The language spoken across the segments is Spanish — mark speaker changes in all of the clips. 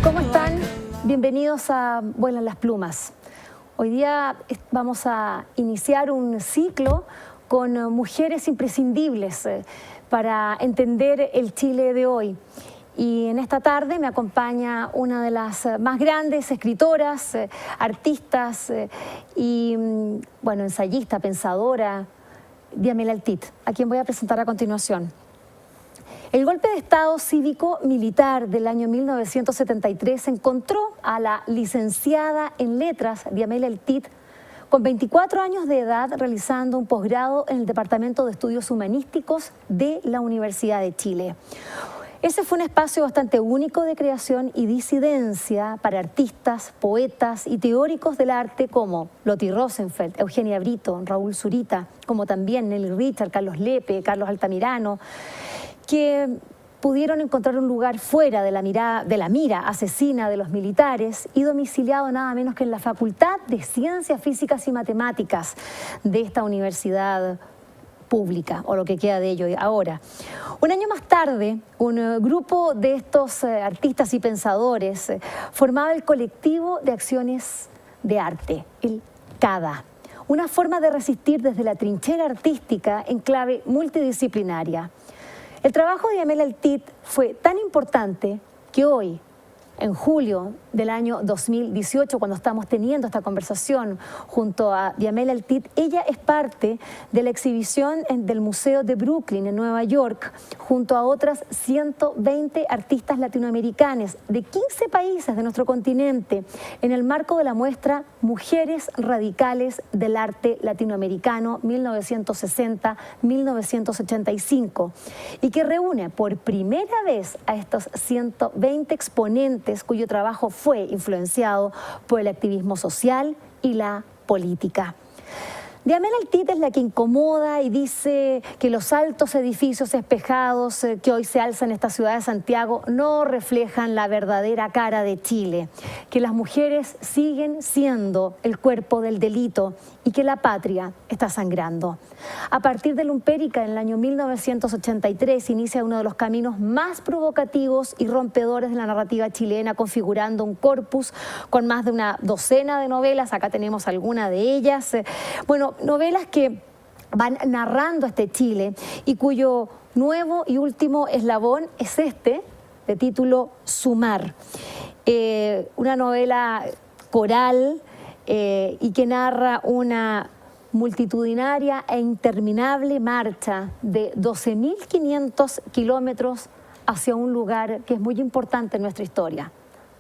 Speaker 1: ¿Cómo están? Bienvenidos a Vuelan las Plumas. Hoy día vamos a iniciar un ciclo con mujeres imprescindibles para entender el Chile de hoy. Y en esta tarde me acompaña una de las más grandes escritoras, artistas y, bueno, ensayista, pensadora, Diamela El Tit, a quien voy a presentar a continuación. El golpe de Estado cívico-militar del año 1973 encontró a la licenciada en letras Diamela El Tit con 24 años de edad realizando un posgrado en el Departamento de Estudios Humanísticos de la Universidad de Chile. Ese fue un espacio bastante único de creación y disidencia para artistas, poetas y teóricos del arte como Lotti Rosenfeld, Eugenia Brito, Raúl Zurita, como también Nelly Richard, Carlos Lepe, Carlos Altamirano, que pudieron encontrar un lugar fuera de la mira asesina de los militares y domiciliado nada menos que en la Facultad de Ciencias Físicas y Matemáticas de esta universidad pública, o lo que queda de ello ahora. Un año más tarde, un grupo de estos artistas y pensadores formaba el Colectivo de Acciones de Arte, el CADA, una forma de resistir desde la trinchera artística en clave multidisciplinaria. El trabajo de Diamela El Tit fue tan importante que hoy, en julio del año 2018, cuando estamos teniendo esta conversación junto a Diamela El Tit, ella es parte de la exhibición del Museo de Brooklyn en Nueva York, junto a otras 120 artistas latinoamericanas de 15 países de nuestro continente, en el marco de la muestra Mujeres Radicales del Arte Latinoamericano 1960-1985, y que reúne por primera vez a estos 120 exponentes cuyo trabajo fue influenciado por el activismo social y la política. Diamela El Tit es la que incomoda y dice que los altos edificios espejados que hoy se alzan en esta ciudad de Santiago no reflejan la verdadera cara de Chile, que las mujeres siguen siendo el cuerpo del delito y que la patria está sangrando. A partir de Lumpérica, en el año 1983, inicia uno de los caminos más provocativos y rompedores de la narrativa chilena, configurando un corpus con más de una docena de novelas. Acá tenemos alguna de ellas. Bueno, novelas que van narrando este Chile y cuyo nuevo y último eslabón es este, de título Sumar. Una novela coral y que narra una multitudinaria e interminable marcha de 12.500 kilómetros hacia un lugar que es muy importante en nuestra historia,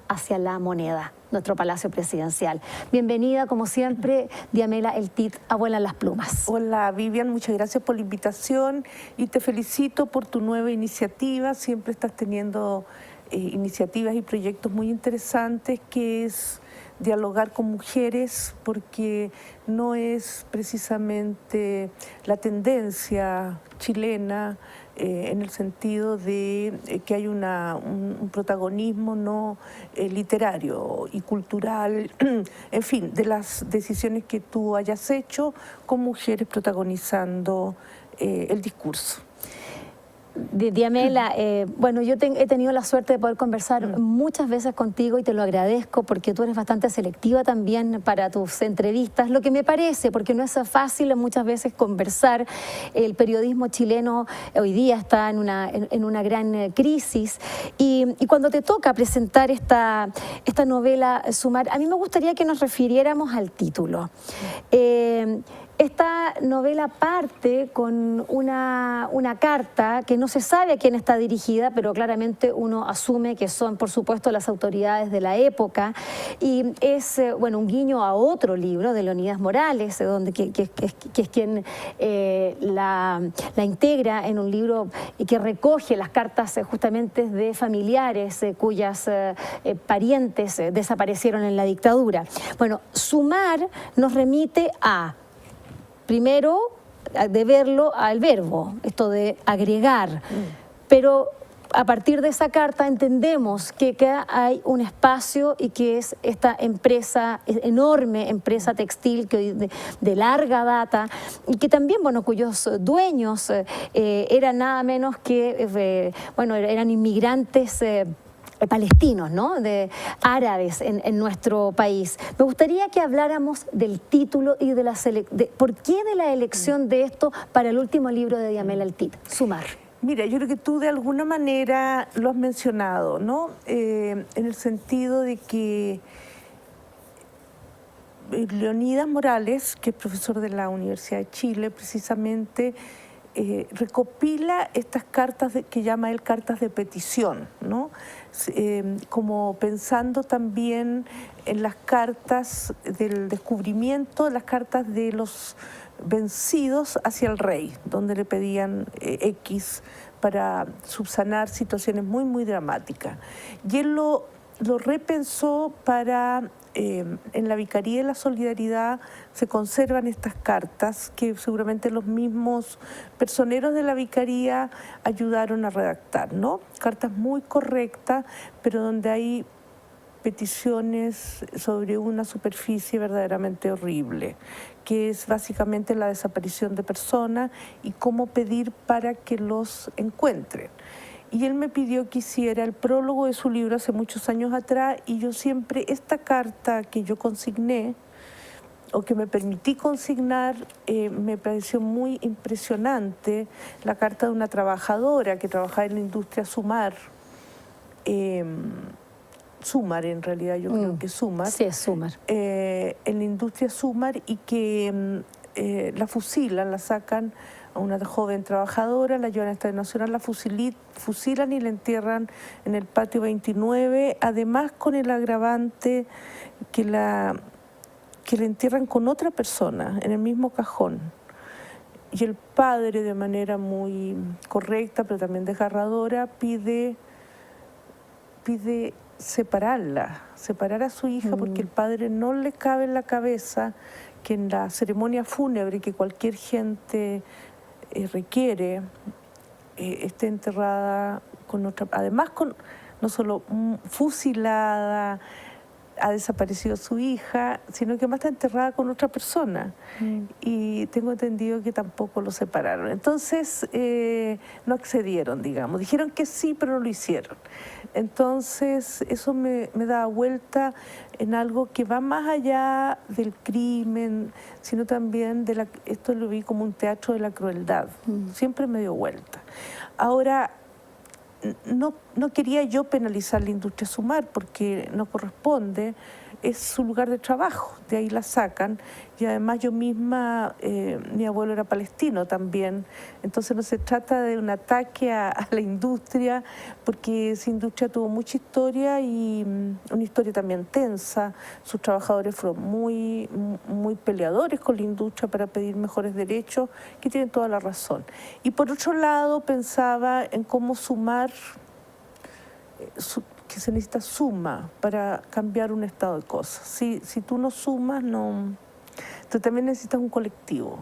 Speaker 1: hacia La Moneda, nuestro palacio presidencial. Bienvenida, como siempre, Diamela El Tit, a Vuelan las Plumas.
Speaker 2: Hola, Vivian, muchas gracias por la invitación y te felicito por tu nueva iniciativa. Siempre estás teniendo iniciativas y proyectos muy interesantes, que es dialogar con mujeres, porque no es precisamente la tendencia chilena en el sentido de que hay un protagonismo no literario y cultural, en fin, de las decisiones que tú hayas hecho con mujeres protagonizando el discurso.
Speaker 1: Diamela, bueno, yo he tenido la suerte de poder conversar muchas veces contigo y te lo agradezco porque tú eres bastante selectiva también para tus entrevistas, lo que me parece, porque no es fácil muchas veces conversar. El periodismo chileno hoy día está en una gran crisis y cuando te toca presentar esta novela Sumar, a mí me gustaría que nos refiriéramos al título. Esta novela parte con una carta que no se sabe a quién está dirigida, pero claramente uno asume que son, por supuesto, las autoridades de la época, y es bueno, un guiño a otro libro de Leonidas Morales, que es quien la integra en un libro que recoge las cartas justamente de familiares cuyas parientes desaparecieron en la dictadura. Bueno, Sumar nos remite a, primero, de verlo al verbo, esto de agregar, pero a partir de esa carta entendemos que hay un espacio y que es esta empresa, enorme empresa textil que hoy de larga data y que también, bueno, cuyos dueños eran nada menos que, bueno, eran inmigrantes palestinos, ¿no? De árabes en nuestro país. Me gustaría que habláramos del título y de por qué de la elección de esto para el último libro de Diamel Altit, Sumar.
Speaker 2: Mira, yo creo que tú de alguna manera lo has mencionado, ¿no? En el sentido de que Leonidas Morales, que es profesor de la Universidad de Chile, precisamente recopila estas cartas que llama él cartas de petición, ¿no? Como pensando también en las cartas del descubrimiento, las cartas de los vencidos hacia el rey, donde le pedían X para subsanar situaciones muy, muy dramáticas. Y él lo repensó para... en la Vicaría de la Solidaridad se conservan estas cartas que seguramente los mismos personeros de la Vicaría ayudaron a redactar, ¿no? Cartas muy correctas, pero donde hay peticiones sobre una superficie verdaderamente horrible, que es básicamente la desaparición de personas y cómo pedir para que los encuentren. Y él me pidió que hiciera el prólogo de su libro hace muchos años atrás y yo siempre, esta carta que yo consigné o que me permití consignar, me pareció muy impresionante, la carta de una trabajadora que trabajaba en la industria Sumar, Sumar en realidad, yo creo que Sumar.
Speaker 1: Sí, es Sumar.
Speaker 2: En la industria Sumar y que la fusilan, la sacan a una joven trabajadora, la llevan al Estadio Nacional, la fusilan y la entierran en el patio 29, además con el agravante que la entierran con otra persona en el mismo cajón. Y el padre, de manera muy correcta, pero también desgarradora, pide separar a su hija porque el padre no le cabe en la cabeza que en la ceremonia fúnebre que cualquier gente requiere, esté enterrada con otra, además no solo fusilada, ha desaparecido su hija, sino que además está enterrada con otra persona. Y tengo entendido que tampoco lo separaron. Entonces no accedieron, digamos. Dijeron que sí, pero no lo hicieron. Entonces eso me da vuelta en algo que va más allá del crimen, sino también esto lo vi como un teatro de la crueldad. Siempre me dio vuelta. Ahora, no quería yo penalizar la industria Sumar porque no corresponde, es su lugar de trabajo, de ahí la sacan y además yo misma, mi abuelo era palestino también, entonces no se trata de un ataque a la industria porque esa industria tuvo mucha historia y una historia también tensa, sus trabajadores fueron muy peleadores con la industria para pedir mejores derechos, que tienen toda la razón. Y por otro lado pensaba en cómo Sumar, que se necesita suma para cambiar un estado de cosas. Si tú no sumas, no. Tú también necesitas un colectivo.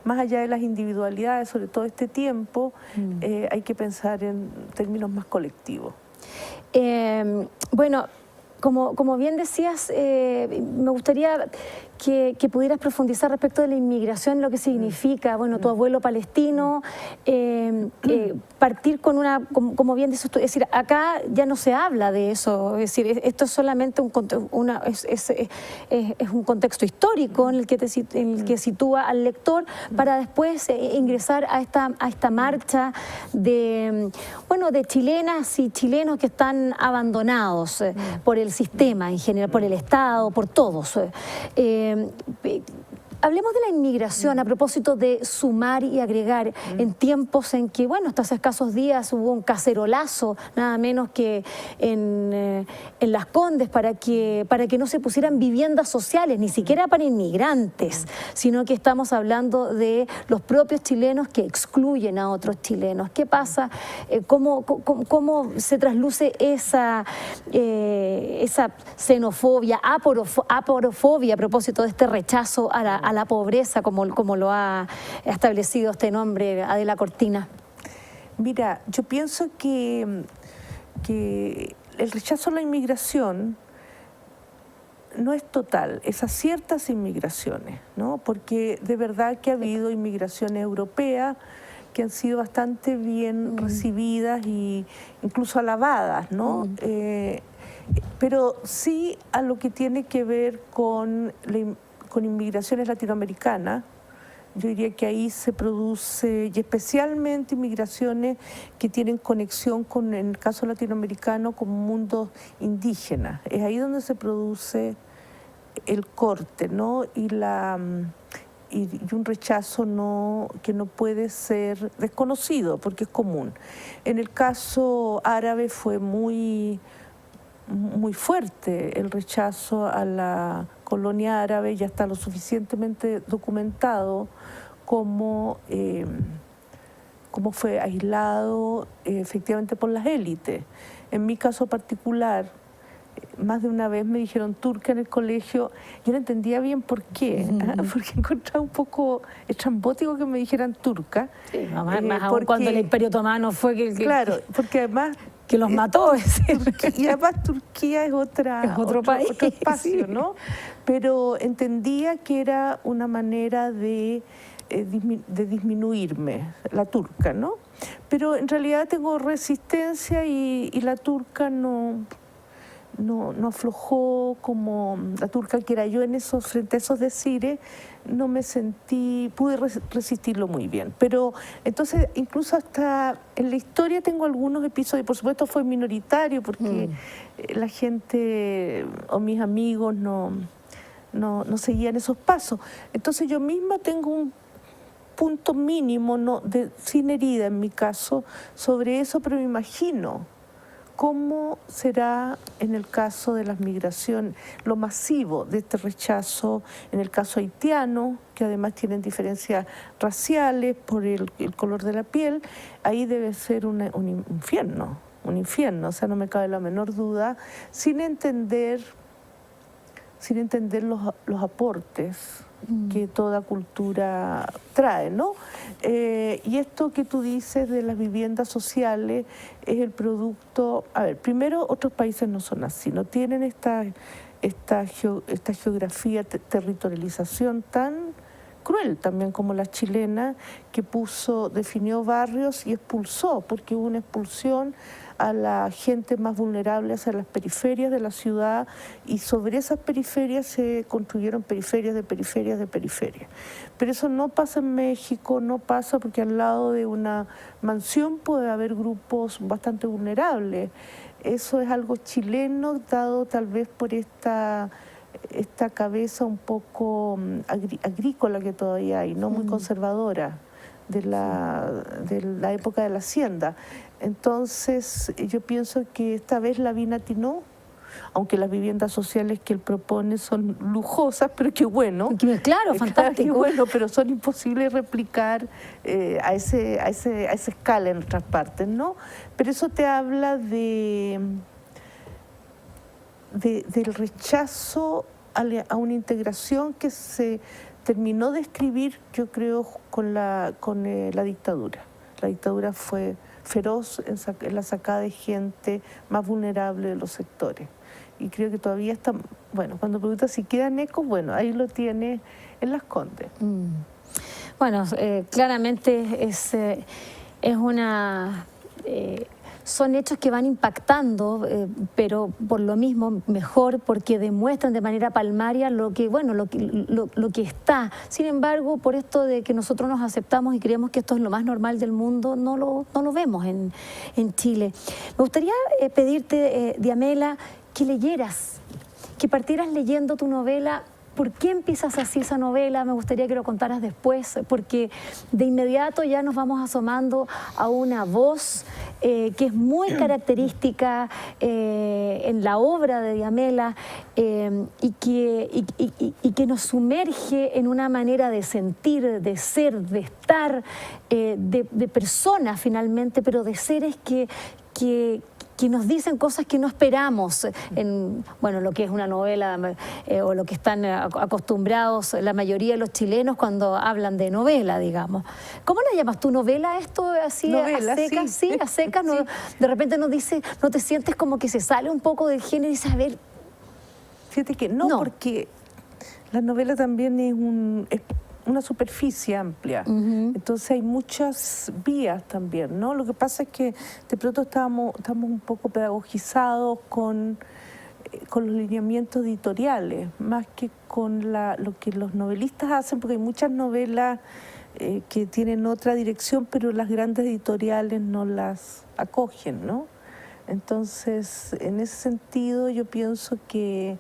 Speaker 2: Más allá de las individualidades, sobre todo este tiempo, hay que pensar en términos más colectivos.
Speaker 1: Bueno, como bien decías, me gustaría que pudieras profundizar respecto de la inmigración, lo que significa, bueno, tu abuelo palestino, partir con como bien dices tú, es decir, acá ya no se habla de eso, es decir, esto es solamente un contexto histórico en el que sitúa al lector para después ingresar a esta marcha de chilenas y chilenos que están abandonados por el sistema en general, por el Estado, por todos. Hablemos de la inmigración a propósito de sumar y agregar en tiempos en que, bueno, hasta hace escasos días hubo un cacerolazo, nada menos que en Las Condes, para que no se pusieran viviendas sociales, ni siquiera para inmigrantes, sino que estamos hablando de los propios chilenos que excluyen a otros chilenos. ¿Qué pasa? ¿Cómo se trasluce esa xenofobia, aporofobia a propósito de este rechazo a la pobreza, como lo ha establecido este nombre, Adela Cortina?
Speaker 2: Mira, yo pienso que el rechazo a la inmigración no es total, es a ciertas inmigraciones, ¿no? Porque de verdad que ha habido inmigraciones europeas que han sido bastante bien recibidas e incluso alabadas, ¿no? Pero sí a lo que tiene que ver con inmigraciones latinoamericanas, yo diría que ahí se produce, y especialmente inmigraciones que tienen conexión con, en el caso latinoamericano, con mundos indígenas. Es ahí donde se produce el corte, ¿no? Y un rechazo que no puede ser desconocido, porque es común. En el caso árabe fue muy fuerte el rechazo a la colonia árabe, ya está lo suficientemente documentado como fue aislado efectivamente por las élites. En mi caso particular, más de una vez me dijeron turca en el colegio. Yo no entendía bien por qué, porque encontraba un poco estrambótico que me dijeran turca.
Speaker 1: Sí, más aún cuando el Imperio Otomano fue
Speaker 2: claro, porque además
Speaker 1: que los mató.
Speaker 2: Y además Turquía es otro país, otro espacio, sí, ¿no? Pero entendía que era una manera de disminuirme, la turca, ¿no? Pero en realidad tengo resistencia y la turca no aflojó como la turca que era yo frente a esos decires, no me sentí, pude resistirlo muy bien. Pero entonces incluso hasta en la historia tengo algunos episodios, por supuesto fue minoritario porque la gente o mis amigos no seguían esos pasos. Entonces yo misma tengo un punto mínimo, sin herida en mi caso, sobre eso, pero me imagino cómo será en el caso de las migraciones, lo masivo de este rechazo, en el caso haitiano, que además tienen diferencias raciales por el color de la piel. Ahí debe ser un infierno, o sea, no me cabe la menor duda, sin entender los aportes que toda cultura trae, ¿no? Y esto que tú dices de las viviendas sociales es el producto. A ver, primero, otros países no son así, no tienen esta geografía, territorialización tan cruel también como la chilena, que definió barrios y expulsó, porque hubo una expulsión a la gente más vulnerable hacia las periferias de la ciudad, y sobre esas periferias se construyeron periferias de periferias de periferias. Pero eso no pasa en México, no pasa porque al lado de una mansión puede haber grupos bastante vulnerables. Eso es algo chileno, dado tal vez por esta cabeza un poco agrícola que todavía hay, no muy conservadora, de la época de la hacienda. Entonces yo pienso que esta vez Lavín atinó, aunque las viviendas sociales que él propone son lujosas, pero qué bueno.
Speaker 1: Claro, fantástico.
Speaker 2: Qué bueno, pero son imposibles de replicar a esa escala en otras partes, ¿no? Pero eso te habla del rechazo a una integración que se terminó de escribir, yo creo, con la dictadura. La dictadura fue feroz en la sacada de gente más vulnerable de los sectores. Y creo que todavía está, bueno, cuando preguntas si quedan ecos, bueno, ahí lo tiene en Las Condes.
Speaker 1: Bueno, claramente es una... son hechos que van impactando, pero por lo mismo mejor, porque demuestran de manera palmaria lo que está. Sin embargo, por esto de que nosotros nos aceptamos y creemos que esto es lo más normal del mundo, no lo vemos en Chile. Me gustaría pedirte, Diamela, que leyeras, que partieras leyendo tu novela. ¿Por qué empiezas así esa novela? Me gustaría que lo contaras después, porque de inmediato ya nos vamos asomando a una voz que es muy característica en la obra de Diamela y que nos sumerge en una manera de sentir, de ser, de estar, de personas finalmente, pero de seres que que nos dicen cosas que no esperamos en, bueno, lo que es una novela o lo que están acostumbrados la mayoría de los chilenos cuando hablan de novela, digamos. ¿Cómo le llamas tú, novela esto así
Speaker 2: Novela,
Speaker 1: a secas?
Speaker 2: sí.
Speaker 1: Sí, a secas. No,
Speaker 2: Sí.
Speaker 1: de repente nos dice, ¿no te sientes como que se sale un poco del género y dices, a ver?
Speaker 2: Fíjate que no, porque la novela también es una superficie amplia. Entonces hay muchas vías también, ¿no? Lo que pasa es que de pronto estamos un poco pedagogizados con los lineamientos editoriales, más que con lo que los novelistas hacen, porque hay muchas novelas que tienen otra dirección, pero las grandes editoriales no las acogen, ¿no? Entonces, en ese sentido, yo pienso que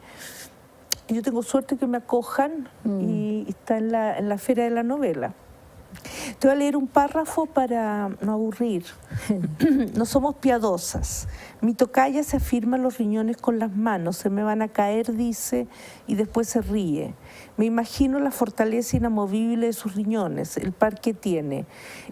Speaker 2: yo tengo suerte que me acojan y está en la Feria de la Novela. Te voy a leer un párrafo para no aburrir. No somos piadosas. Mi tocaya se afirma los riñones con las manos, se me van a caer, dice, y después se ríe. Me imagino la fortaleza inamovible de sus riñones, el par que tiene.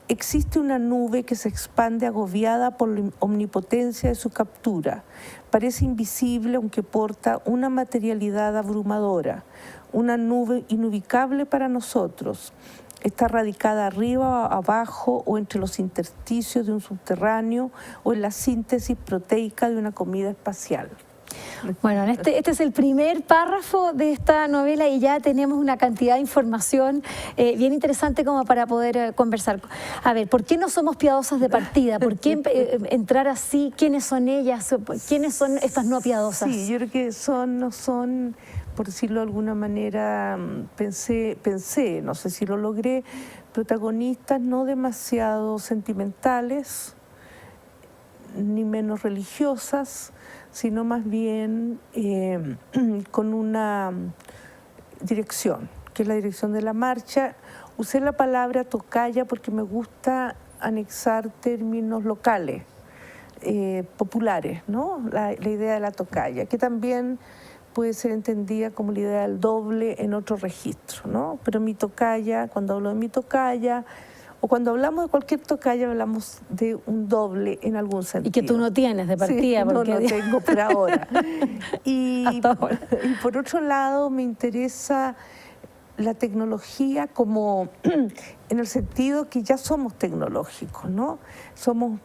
Speaker 2: Existe una nube que se expande agobiada por la omnipotencia de su captura. Parece invisible, aunque porta una materialidad abrumadora. Una nube inubicable para nosotros. Está radicada arriba, abajo o entre los intersticios de un subterráneo o en la síntesis proteica de una comida espacial.
Speaker 1: Bueno, este es el primer párrafo de esta novela y ya tenemos una cantidad de información bien interesante como para poder conversar. A ver, ¿por qué no somos piadosas de partida? ¿Por qué entrar así? ¿Quiénes son ellas? ¿Quiénes son estas no piadosas?
Speaker 2: Sí, yo creo que no son, por decirlo de alguna manera, pensé, no sé si lo logré, protagonistas no demasiado sentimentales, ni menos religiosas, sino más bien con una dirección, que es la dirección de la marcha. Usé la palabra tocaya porque me gusta anexar términos locales, populares, ¿no? La idea de la tocaya, que también puede ser entendida como la idea del doble en otro registro, ¿no? Pero mi tocaya, cuando hablo de mi tocaya, o cuando hablamos de cualquier tocaya, hablamos de un doble en algún sentido.
Speaker 1: Y que tú no tienes de partida.
Speaker 2: Sí,
Speaker 1: porque...
Speaker 2: no tengo por ahora.
Speaker 1: Hasta ahora.
Speaker 2: Y por otro lado, me interesa la tecnología como en el sentido que ya somos tecnológicos, ¿no?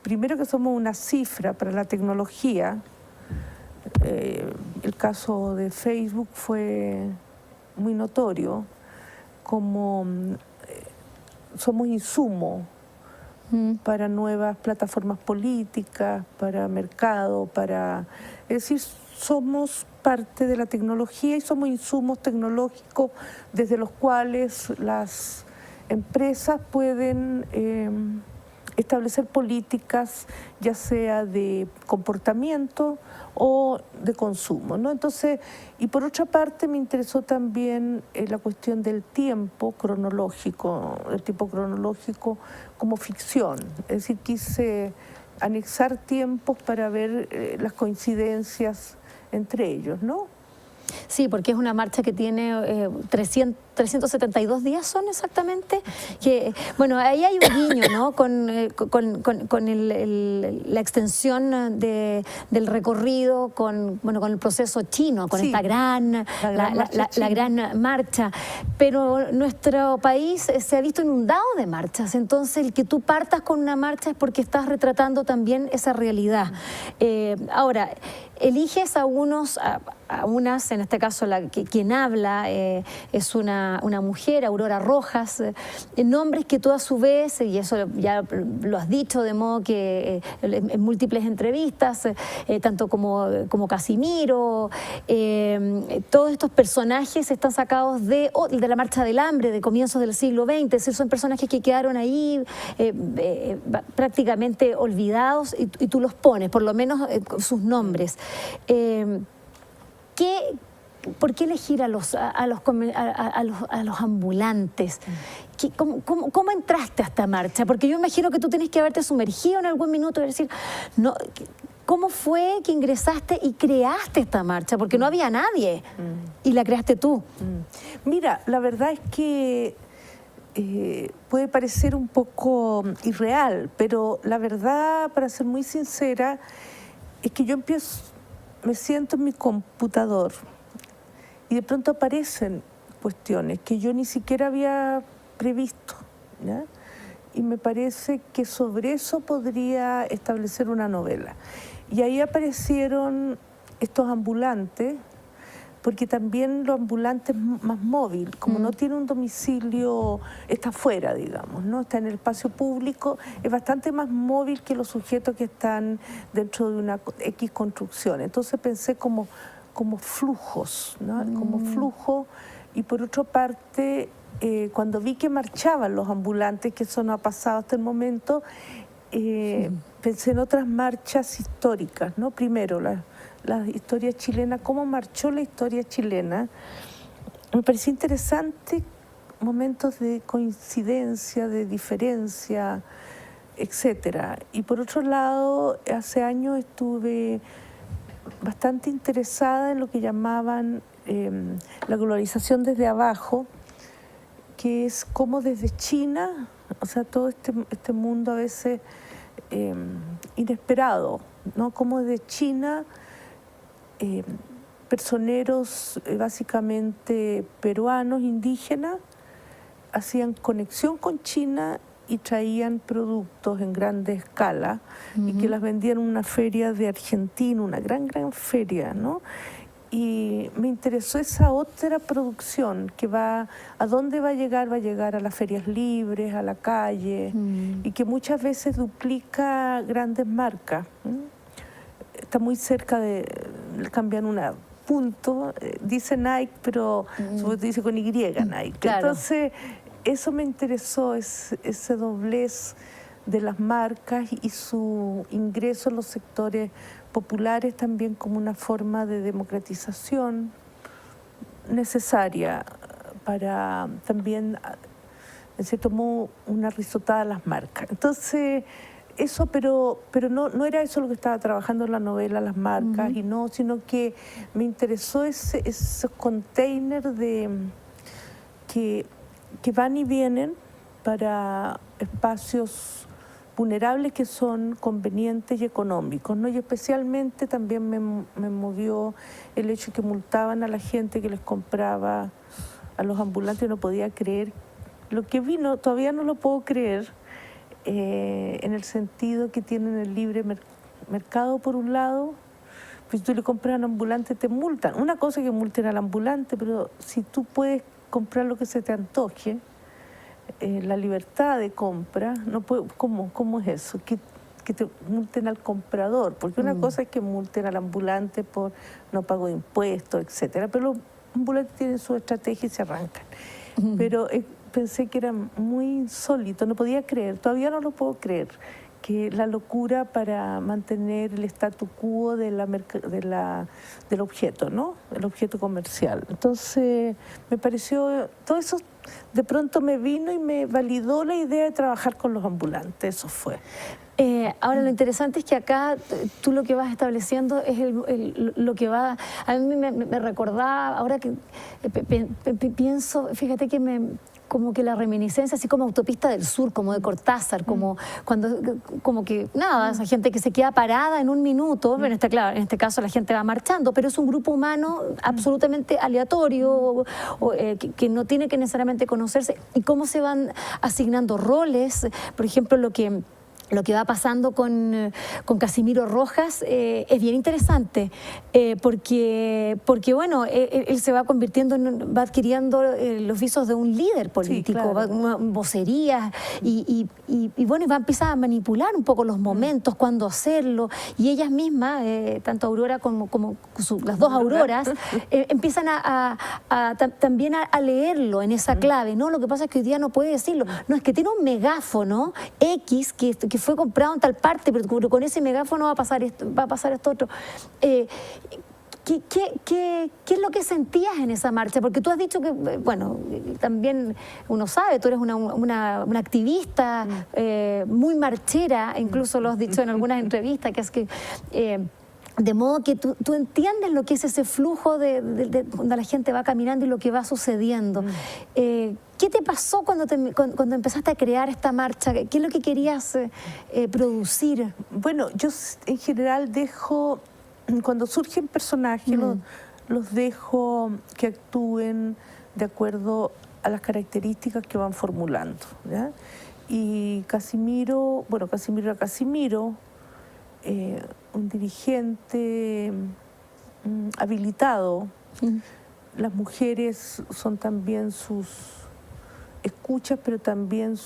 Speaker 2: Primero que somos una cifra para la tecnología. El caso de Facebook fue muy notorio, como somos insumo para nuevas plataformas políticas, para mercado, es decir, somos parte de la tecnología y somos insumos tecnológicos desde los cuales las empresas pueden establecer políticas, ya sea de comportamiento o de consumo, ¿no? Entonces, y por otra parte me interesó también la cuestión del tiempo cronológico, el tiempo cronológico como ficción, es decir, quise anexar tiempos para ver las coincidencias entre ellos, ¿no?
Speaker 1: Sí, porque es una marcha que tiene 372 días, ¿son exactamente? Que, bueno, ahí hay un guiño, ¿no? Con la extensión del recorrido, con el proceso chino, con esta gran marcha. Pero nuestro país se ha visto inundado de marchas, entonces el que tú partas con una marcha es porque estás retratando también esa realidad. Ahora, eliges a unas, en este caso quien habla es una mujer, Aurora Rojas, nombres que tú a su vez, y eso ya lo has dicho de modo que en múltiples entrevistas, tanto como Casimiro, todos estos personajes están sacados de la Marcha del Hambre de comienzos del siglo XX, es decir, son personajes que quedaron ahí prácticamente olvidados y tú los pones, por lo menos sus nombres. ¿Por qué elegir a los ambulantes? ¿Cómo entraste a esta marcha? Porque yo imagino que tú tienes que haberte sumergido en algún minuto y decir, no, ¿cómo fue que ingresaste y creaste esta marcha? Porque no había nadie y la creaste tú.
Speaker 2: Mira, la verdad es que puede parecer un poco irreal, pero la verdad, para ser muy sincera, es que yo me siento en mi computador y de pronto aparecen cuestiones que yo ni siquiera había previsto, ¿ya? Y me parece que sobre eso podría establecer una novela. Y ahí aparecieron estos ambulantes, porque también los ambulantes más móvil, como no tiene un domicilio, está afuera, digamos, ¿no? Está en el espacio público, es bastante más móvil que los sujetos que están dentro de una X construcción. Entonces pensé como flujos, ¿no? Como flujo, y por otra parte, cuando vi que marchaban los ambulantes, que eso no ha pasado hasta el momento, pensé en otras marchas históricas, ¿no? Primero, la historia chilena, cómo marchó la historia chilena. Me pareció interesante momentos de coincidencia, de diferencia, etcétera. Y por otro lado, hace años estuve bastante interesada en lo que llamaban la globalización desde abajo, que es como desde China, o sea, todo este mundo a veces inesperado, ¿no? Como desde China personeros básicamente peruanos, indígenas, hacían conexión con China y traían productos en grande escala y que las vendían en una feria de Argentina, una gran feria, ¿no? Y me interesó esa otra producción que ¿a dónde va a llegar? Va a llegar a las ferias libres, a la calle, y que muchas veces duplica grandes marcas. Está muy cerca cambian una punto, dice Nike, pero dice con Y Nike.
Speaker 1: Claro.
Speaker 2: Entonces, eso me interesó, ese doblez de las marcas y su ingreso en los sectores populares también como una forma de democratización necesaria para también, en cierto modo, una risotada a las marcas. Entonces, eso, pero no era eso lo que estaba trabajando en la novela, las marcas, y no, sino que me interesó ese container que van y vienen para espacios vulnerables que son convenientes y económicos, ¿no? Y especialmente también me movió el hecho de que multaban a la gente que les compraba a los ambulantes. No podía creer lo que vino, todavía no lo puedo creer, en el sentido que tienen el libre mercado por un lado. Pues si tú le compras a un ambulante te multan. Una cosa es que multen al ambulante, pero si tú puedes comprar lo que se te antoje, la libertad de compra, no puede, ¿cómo es eso? Que te multen al comprador, porque una cosa es que multen al ambulante por no pago de impuestos, etcétera, pero los ambulantes tienen su estrategia y se arrancan. Pero pensé que era muy insólito, no podía creer, todavía no lo puedo creer, que la locura para mantener el statu quo del objeto, ¿no? El objeto comercial. Entonces, me pareció, todo eso de pronto me vino y me validó la idea de trabajar con los ambulantes, eso fue.
Speaker 1: Ahora, lo interesante es que acá tú lo que vas estableciendo es lo que va... A mí me recordaba, ahora que pienso, fíjate que como que la reminiscencia, así como Autopista del Sur, como de Cortázar, como que nada, esa gente que se queda parada en un minuto, pero claro, en este caso la gente va marchando, pero es un grupo humano absolutamente aleatorio, que no tiene que necesariamente conocerse, y cómo se van asignando roles. Por ejemplo, lo que va pasando con Casimiro Rojas es bien interesante, porque bueno, él se va convirtiendo, va adquiriendo los visos de un líder político,
Speaker 2: sí, claro.
Speaker 1: Vocerías, y bueno, y va a empezar a manipular un poco los momentos, cuándo hacerlo, y ellas mismas, tanto Aurora como las dos Auroras, empiezan también a leerlo en esa clave, ¿no? Lo que pasa es que hoy día no puede decirlo, no, es que tiene un megáfono X que fue comprado en tal parte, pero con ese megáfono va a pasar esto otro. ¿Qué es lo que sentías en esa marcha? Porque tú has dicho que, bueno, también uno sabe, tú eres una activista muy marchera, incluso lo has dicho en algunas entrevistas, que es que... de modo que tú entiendes lo que es ese flujo donde la gente va caminando y lo que va sucediendo. ¿Qué te pasó cuando empezaste a crear esta marcha? ¿Qué es lo que querías producir?
Speaker 2: Bueno, yo en general dejo, cuando surgen personajes, los dejo que actúen de acuerdo a las características que van formulando, ¿ya? Y Casimiro, bueno, Casimiro era Casimiro, un dirigente habilitado. Las mujeres son también sus escuchas, pero también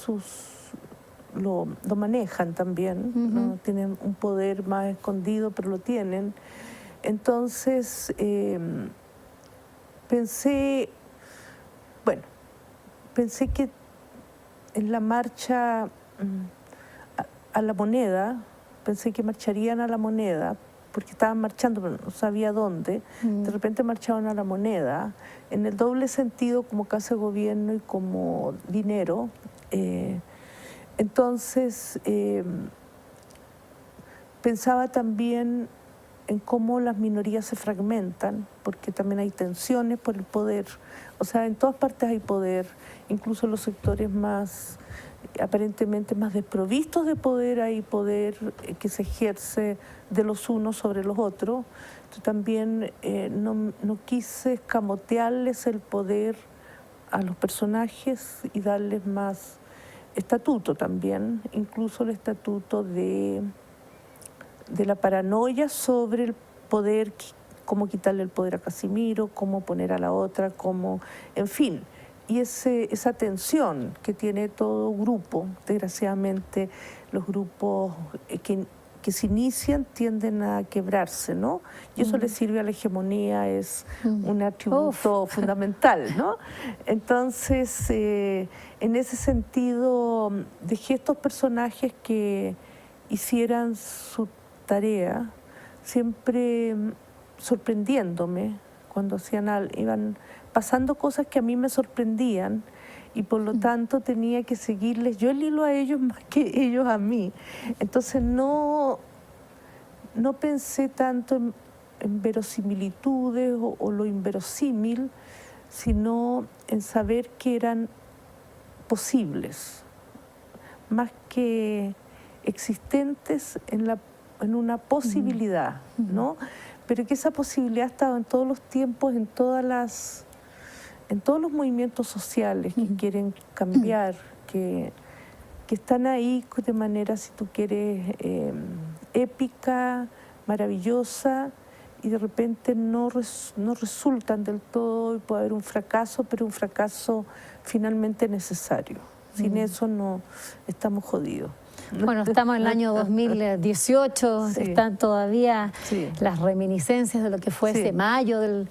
Speaker 2: lo manejan también, ¿no? Tienen un poder más escondido, pero lo tienen. Entonces, pensé que en la marcha a la Moneda, pensé que marcharían a la Moneda, porque estaban marchando, pero no sabía dónde. De repente marchaban a la Moneda, en el doble sentido como casa de gobierno y como dinero. Entonces, pensaba también en cómo las minorías se fragmentan, porque también hay tensiones por el poder. O sea, en todas partes hay poder, incluso en los sectores más, aparentemente más desprovistos de poder, hay poder que se ejerce de los unos sobre los otros. Entonces, también no quise escamotearles el poder a los personajes y darles más estatuto también, incluso el estatuto de la paranoia sobre el poder, cómo quitarle el poder a Casimiro, cómo poner a la otra, cómo, en fin. Y esa tensión que tiene todo grupo, desgraciadamente los grupos que se inician tienden a quebrarse, ¿no? Y eso le sirve a la hegemonía, es un atributo fundamental, ¿no? Entonces, en ese sentido, dejé estos personajes que hicieran su tarea, siempre sorprendiéndome cuando iban pasando cosas que a mí me sorprendían, y por lo tanto tenía que seguirles yo el hilo a ellos más que ellos a mí. Entonces no pensé tanto en verosimilitudes o lo inverosímil, sino en saber que eran posibles, más que existentes en una posibilidad, ¿no? Pero que esa posibilidad ha estado en todos los tiempos, en todos los movimientos sociales que quieren cambiar, que están ahí de manera, si tú quieres, épica, maravillosa, y de repente no resultan del todo, y puede haber un fracaso, pero un fracaso finalmente necesario. Sin eso no estamos jodidos.
Speaker 1: Bueno, estamos en el año 2018, sí. Están todavía las reminiscencias de lo que fue ese mayo del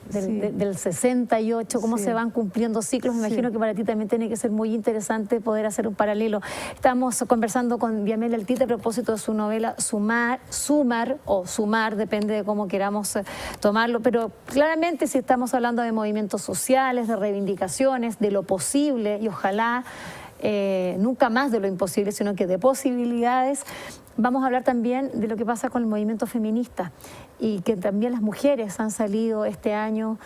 Speaker 1: 68, cómo se van cumpliendo ciclos. Me imagino que para ti también tiene que ser muy interesante poder hacer un paralelo. Estamos conversando con Diamela Eltit a propósito de su novela Sumar, depende de cómo queramos tomarlo, pero claramente si estamos hablando de movimientos sociales, de reivindicaciones, de lo posible, y ojalá nunca más de lo imposible, sino que de posibilidades. Vamos a hablar también de lo que pasa con el movimiento feminista y que también las mujeres han salido este año,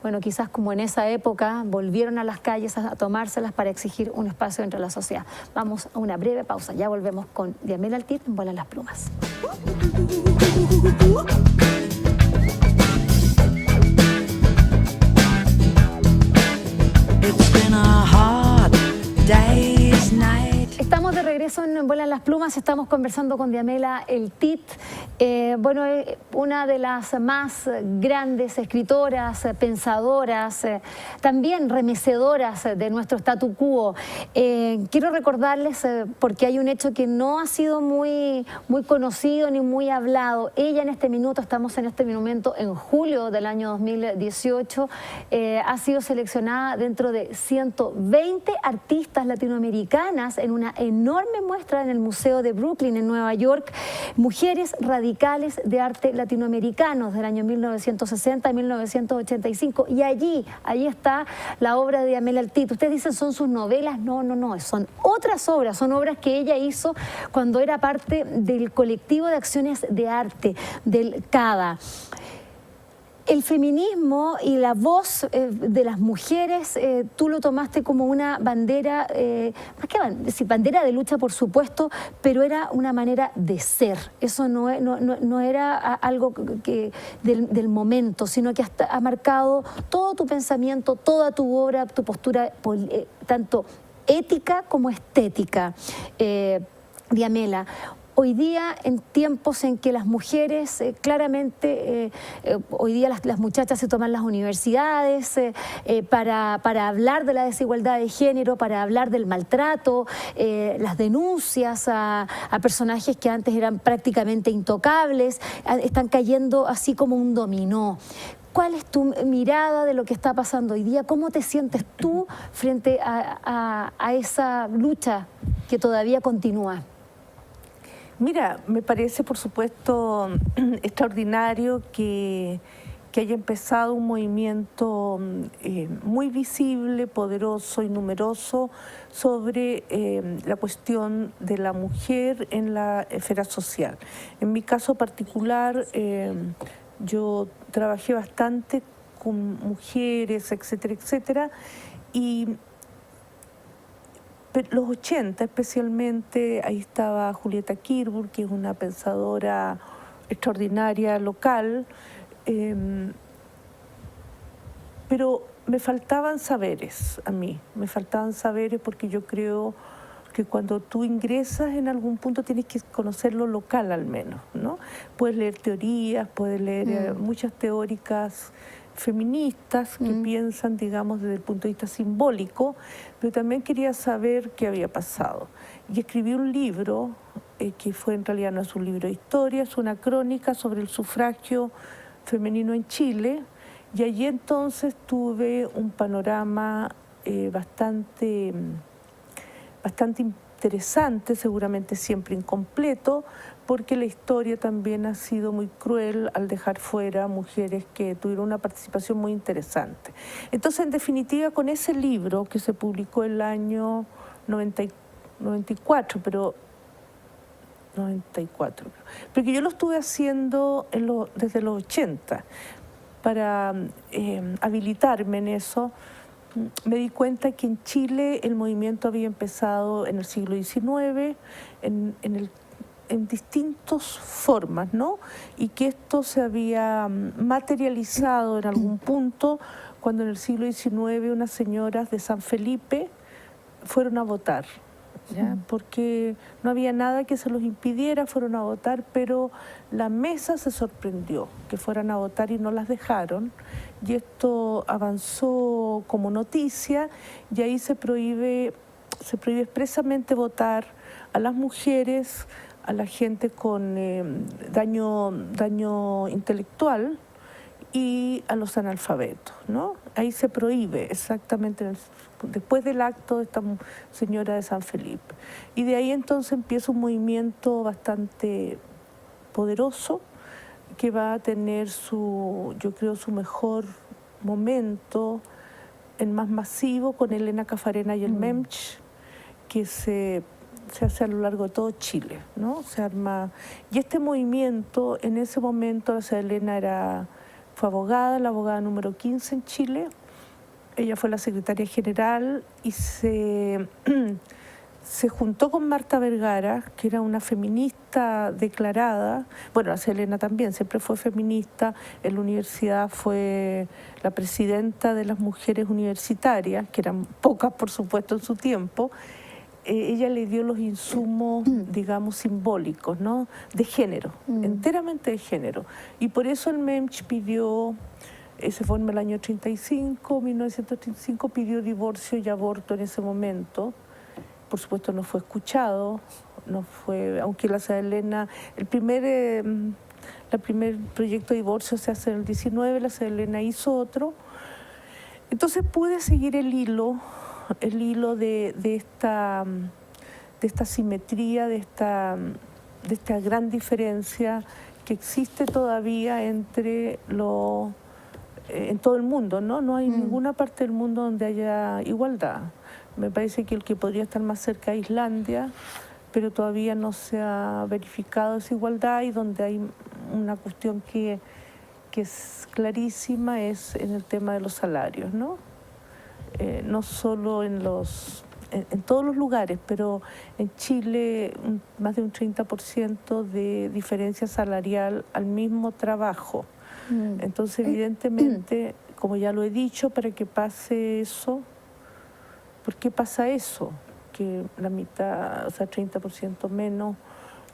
Speaker 1: bueno, quizás como en esa época, volvieron a las calles a tomárselas para exigir un espacio entre la sociedad. Vamos a una breve pausa, ya volvemos con Diamela Eltit en Vuelan las Plumas. Estamos de regreso en Vuelan las Plumas, estamos conversando con Diamela Eltit, bueno, una de las más grandes escritoras, pensadoras, también remecedoras de nuestro statu quo. Quiero recordarles, porque hay un hecho que no ha sido muy conocido ni muy hablado. Ella en este minuto, estamos en este momento en julio del año 2018, ha sido seleccionada dentro de 120 artistas latinoamericanas en una enorme muestra en el Museo de Brooklyn en Nueva York, mujeres radicales de arte latinoamericanos del año 1960 a 1985, y allí está la obra de Diamela Eltit. Ustedes dicen son sus novelas, no, son otras obras, son obras que ella hizo cuando era parte del colectivo de acciones de arte, del CADA. el feminismo y la voz de las mujeres, tú lo tomaste como una bandera, más que sí, bandera de lucha, por supuesto, pero era una manera de ser. Eso no era algo del momento, sino que hasta ha marcado todo tu pensamiento, toda tu obra, tu postura, tanto ética como estética. Diamela, hoy día, en tiempos en que las mujeres, claramente, hoy día las muchachas se toman las universidades para hablar de la desigualdad de género, para hablar del maltrato, las denuncias a personajes que antes eran prácticamente intocables, están cayendo así como un dominó. ¿Cuál es tu mirada de lo que está pasando hoy día? ¿Cómo te sientes tú frente a esa lucha que todavía continúa?
Speaker 2: Mira, me parece, por supuesto, extraordinario que haya empezado un movimiento muy visible, poderoso y numeroso sobre la cuestión de la mujer en la esfera social. En mi caso particular, yo trabajé bastante con mujeres, etcétera, etcétera, y los 80 especialmente, ahí estaba Julieta Kirburg, que es una pensadora extraordinaria local, pero me faltaban saberes a mí, me faltaban saberes porque yo creo que cuando tú ingresas en algún punto tienes que conocer lo local al menos, ¿no? Puedes leer teorías, puedes leer muchas teóricas feministas que piensan, digamos, desde el punto de vista simbólico, pero también quería saber qué había pasado. Y escribí un libro, que fue en realidad no es un libro de historia, es una crónica sobre el sufragio femenino en Chile, y allí entonces tuve un panorama bastante interesante, seguramente siempre incompleto, porque la historia también ha sido muy cruel al dejar fuera mujeres que tuvieron una participación muy interesante. Entonces, en definitiva, con ese libro que se publicó el año 94, pero porque yo lo estuve haciendo desde los 80 para habilitarme en eso. Me di cuenta que en Chile el movimiento había empezado en el siglo XIX, en distintas formas, ¿no? Y que esto se había materializado en algún punto cuando en el siglo XIX unas señoras de San Felipe fueron a votar, ¿ya? Porque no había nada que se los impidiera, fueron a votar, pero la mesa se sorprendió que fueran a votar y no las dejaron, y esto avanzó como noticia, y ahí se prohíbe expresamente votar a las mujeres, a la gente con daño intelectual y a los analfabetos, ¿no? Ahí se prohíbe exactamente después del acto de esta señora de San Felipe. Y de ahí entonces empieza un movimiento bastante poderoso que va a tener yo creo, su mejor momento, el más masivo, con Elena Cafarena y el MEMCH, que se hace a lo largo de todo Chile, ¿no? Se arma. Y este movimiento, en ese momento, Elena fue abogada, la abogada número 15 en Chile. Ella fue la secretaria general y se juntó con Marta Vergara, que era una feminista declarada. Bueno, Elena también siempre fue feminista. En la universidad fue la presidenta de las mujeres universitarias, que eran pocas, por supuesto, en su tiempo. Ella le dio los insumos, digamos, simbólicos, ¿no? De género, enteramente de género. Y por eso el MEMCH pidió, ese fue en el año 1935, pidió divorcio y aborto en ese momento. Por supuesto no fue escuchado, aunque la Elena, el primer proyecto de divorcio se hace en el 19, la Elena hizo otro. Entonces pude seguir el hilo de esta simetría, de esta gran diferencia que existe todavía en todo el mundo, ¿no? No hay ninguna parte del mundo donde haya igualdad. Me parece que el que podría estar más cerca es Islandia, pero todavía no se ha verificado esa igualdad, y donde hay una cuestión que que es clarísima es en el tema de los salarios, ¿no? No solo en todos los lugares, pero en Chile más de un 30% de diferencia salarial al mismo trabajo. Entonces, evidentemente, como ya lo he dicho, para que pase eso, ¿por qué pasa eso? Que la mitad, o sea, 30% menos,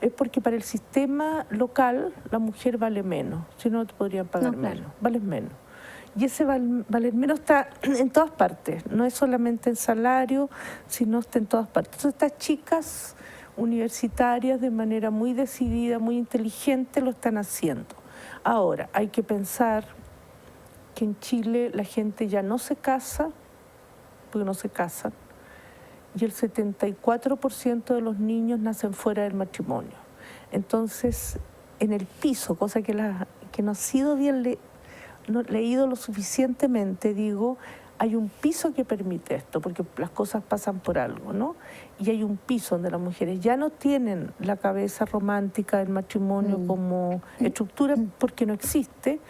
Speaker 2: es porque para el sistema local la mujer vale menos, si no te podrían pagar menos, vales menos. Y ese valer menos está en todas partes, no es solamente en salario, sino está en todas partes. Entonces estas chicas universitarias de manera muy decidida, muy inteligente lo están haciendo. Ahora, hay que pensar que en Chile la gente ya no se casa, porque no se casan, y el 74% de los niños nacen fuera del matrimonio. Entonces, en el piso, cosa que no ha sido bien leído lo suficientemente, digo, hay un piso que permite esto, porque las cosas pasan por algo, ¿no? Y hay un piso donde las mujeres ya no tienen la cabeza romántica del matrimonio como estructura, porque no existe,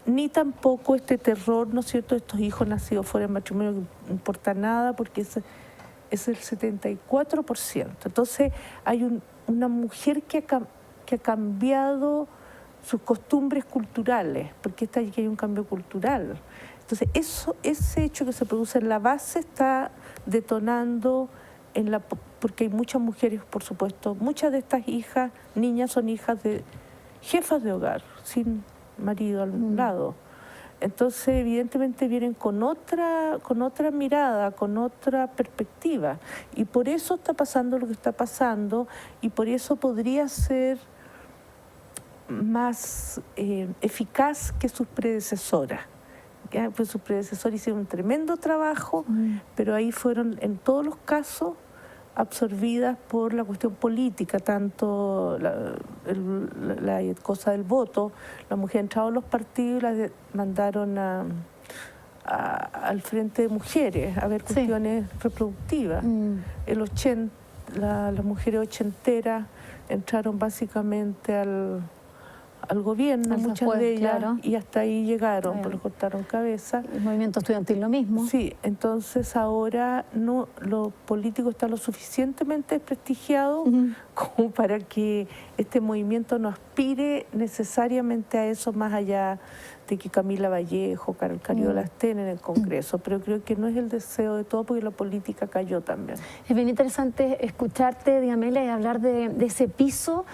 Speaker 2: ni tampoco este terror, ¿no es cierto?, de estos hijos nacidos fuera del matrimonio, que no importa nada, porque es el 74%. Entonces hay una mujer que ha cambiado sus costumbres culturales, porque aquí hay un cambio cultural. Entonces ese hecho que se produce en la base está detonando porque hay muchas mujeres, por supuesto, muchas de estas niñas son hijas de jefas de hogar, sin marido al lado. Entonces, evidentemente vienen con otra mirada, con otra perspectiva. Y por eso está pasando lo que está pasando, y por eso podría ser más eficaz que sus predecesoras. Pues sus predecesores hicieron un tremendo trabajo, pero ahí fueron, en todos los casos, absorbidas por la cuestión política, tanto la cosa del voto. La mujer entraba a los partidos y la mandaron al frente de mujeres a ver cuestiones reproductivas. Las mujeres ochenteras entraron básicamente al gobierno, muchas de ellas, y hasta ahí llegaron, pues le cortaron cabeza.
Speaker 1: El movimiento estudiantil lo mismo.
Speaker 2: Sí, entonces ahora lo político está lo suficientemente desprestigiado como para que este movimiento no aspire necesariamente a eso, más allá de que Camila Vallejo, Carol Cariola estén en el Congreso, pero creo que no es el deseo de todo, porque la política cayó también.
Speaker 1: Es bien interesante escucharte, Diamela, y hablar de ese piso